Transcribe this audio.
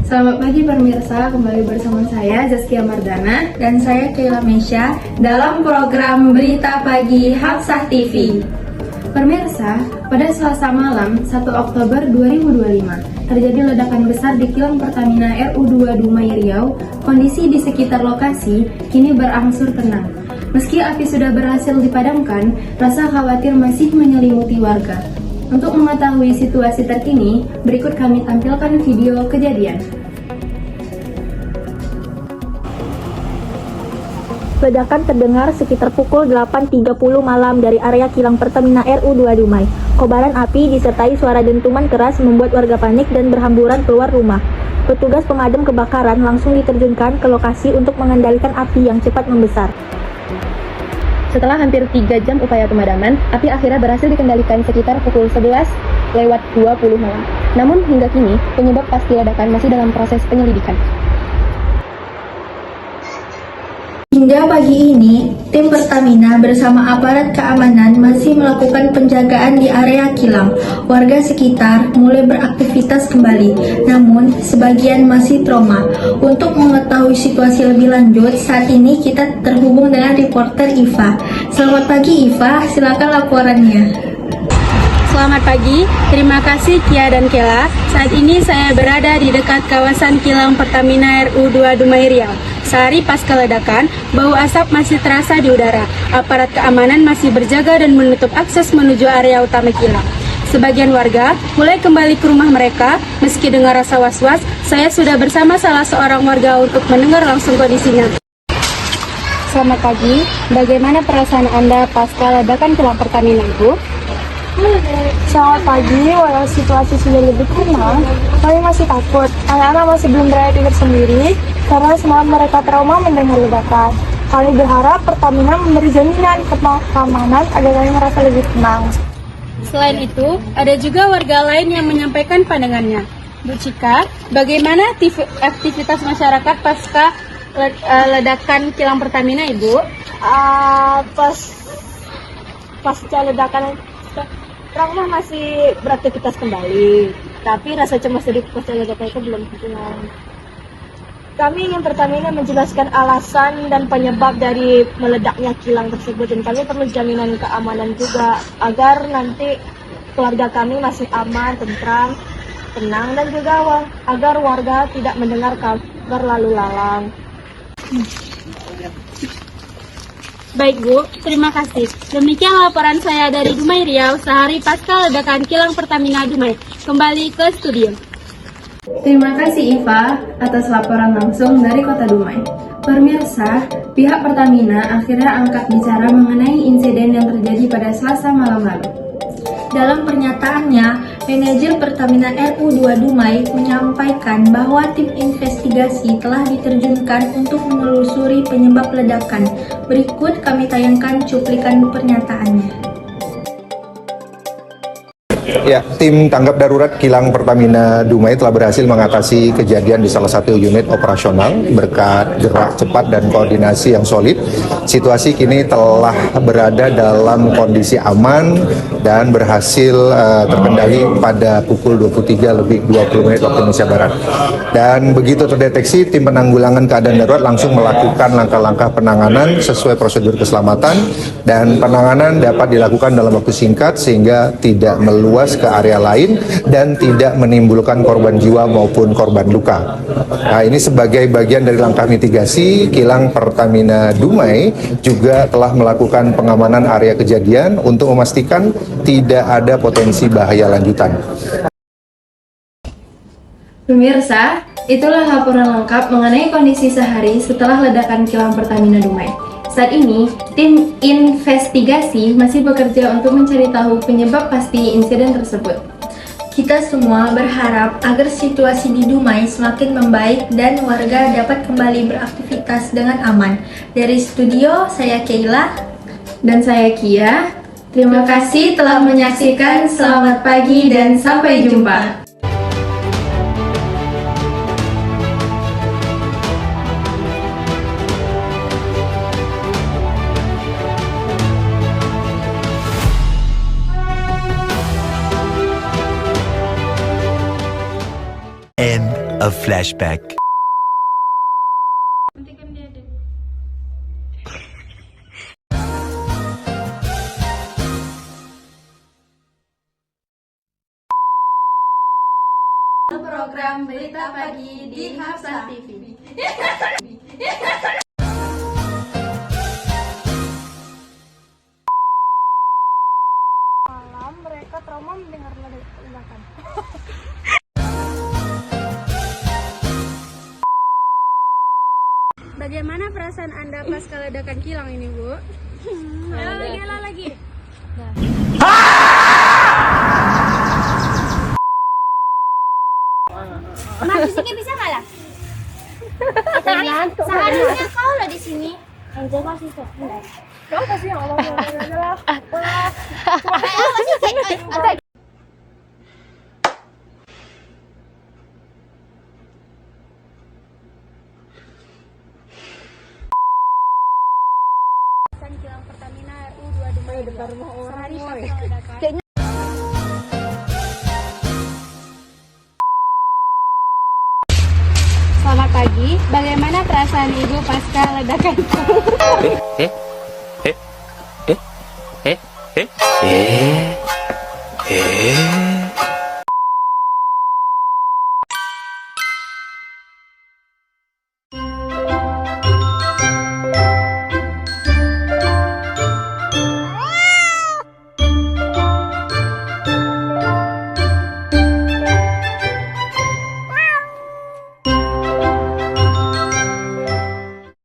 Selamat pagi pemirsa, kembali bersama saya Zaskia Mardana dan saya Keila Mesya dalam program Berita Pagi Hapsah TV. Pemirsa, pada Selasa malam 1 Oktober 2025 terjadi ledakan besar di kilang Pertamina RU2 Dumai Riau. Kondisi di sekitar lokasi kini berangsur tenang. Meski api sudah berhasil dipadamkan, rasa khawatir masih menyelimuti warga. Untuk mengetahui situasi terkini, berikut kami tampilkan video kejadian. Ledakan terdengar sekitar pukul 8.30 malam dari area kilang Pertamina RU2 Dumai. Kobaran api disertai suara dentuman keras membuat warga panik dan berhamburan keluar rumah. Petugas pemadam kebakaran langsung diterjunkan ke lokasi untuk mengendalikan api yang cepat membesar. Setelah hampir 3 jam upaya pemadaman, api akhirnya berhasil dikendalikan sekitar pukul 11:20 malam. Namun hingga kini, penyebab pasti ledakan masih dalam proses penyelidikan. Hingga pagi ini, tim Pertamina bersama aparat keamanan masih melakukan penjagaan di area kilang. Warga sekitar mulai beraktivitas kembali, namun sebagian masih trauma. Untuk mengetahui situasi lebih lanjut, saat ini kita terhubung dengan reporter Iva. Selamat pagi Iva, silakan laporannya. Selamat pagi, terima kasih Kia dan Kela. Saat ini saya berada di dekat kawasan kilang Pertamina RU2 Dumai Riau. Sehari pasca ledakan, bau asap masih terasa di udara. Aparat keamanan masih berjaga dan menutup akses menuju area utama kilang. Sebagian warga mulai kembali ke rumah mereka. Meski dengan rasa was-was, saya sudah bersama salah seorang warga untuk mendengar langsung kondisinya. Selamat pagi, bagaimana perasaan Anda pasca ledakan kilang Pertamina, Ibu? Selamat pagi, walau situasi sudah lebih tenang, kami masih takut. Anak-anak masih belum berada tidur sendiri karena semalam mereka trauma mendengar ledakan. Kami berharap Pertamina memberi jaminan keamanan agar kami merasa lebih tenang. Selain itu, ada juga warga lain yang menyampaikan pandangannya. Bu Cika, bagaimana aktivitas masyarakat pasca ledakan kilang Pertamina, Ibu? Pasca ledakan orang masih beraktivitas kembali, tapi rasa cemas dari pasca ledakan itu belum hilang. Kami ingin Pertamina menjelaskan alasan dan penyebab dari meledaknya kilang tersebut, dan kami perlu jaminan keamanan juga agar nanti keluarga kami masih aman, tentram, tenang, dan juga agar warga tidak mendengar kabar lalu lalang. Baik Bu, terima kasih. Demikian laporan saya dari Dumai Riau sehari pasca ledakan kilang Pertamina Dumai. Kembali ke studio. Terima kasih Iva atas laporan langsung dari Kota Dumai. Pemirsa, pihak Pertamina akhirnya angkat bicara mengenai insiden yang terjadi pada Selasa malam lalu. Dalam pernyataannya, manajer Pertamina RU2 Dumai menyampaikan bahwa tim investigasi telah diterjunkan untuk menelusuri penyebab ledakan. Berikut kami tayangkan cuplikan pernyataannya. Ya, tim tanggap darurat kilang Pertamina Dumai telah berhasil mengatasi kejadian di salah satu unit operasional berkat gerak cepat dan koordinasi yang solid. Situasi kini telah berada dalam kondisi aman dan berhasil terkendali pada pukul 23:20 waktu Indonesia Barat. Dan begitu terdeteksi, tim penanggulangan keadaan darurat langsung melakukan langkah-langkah penanganan sesuai prosedur keselamatan, dan penanganan dapat dilakukan dalam waktu singkat sehingga tidak meluas ke area lain dan tidak menimbulkan korban jiwa maupun korban luka. Nah, ini sebagai bagian dari langkah mitigasi, kilang Pertamina Dumai juga telah melakukan pengamanan area kejadian untuk memastikan tidak ada potensi bahaya lanjutan. Pemirsa, itulah laporan lengkap mengenai kondisi sehari setelah ledakan kilang Pertamina Dumai. Saat ini, tim investigasi masih bekerja untuk mencari tahu penyebab pasti insiden tersebut. Kita semua berharap agar situasi di Dumai semakin membaik dan warga dapat kembali beraktivitas dengan aman. Dari studio, saya Keila. Dan saya Kia. Terima kasih telah menyaksikan. Selamat pagi dan sampai jumpa. End a flashback. Program Berita Pagi di Hafsah TV. Malam mereka trauma mendengar ledakan. Bagaimana perasaan Anda pasca ledakan kilang ini, Bu? Lagi. Mas, musiknya bisa nggak lah? Seharusnya kau lah di sini. Angel masih tuh. Kau kasih yang Allah. Kilang Pertamina RU 2 Dumairial. Sehari pasca ledakan. Selamat pagi. Bagaimana perasaan Ibu pasca ledakan? Eh?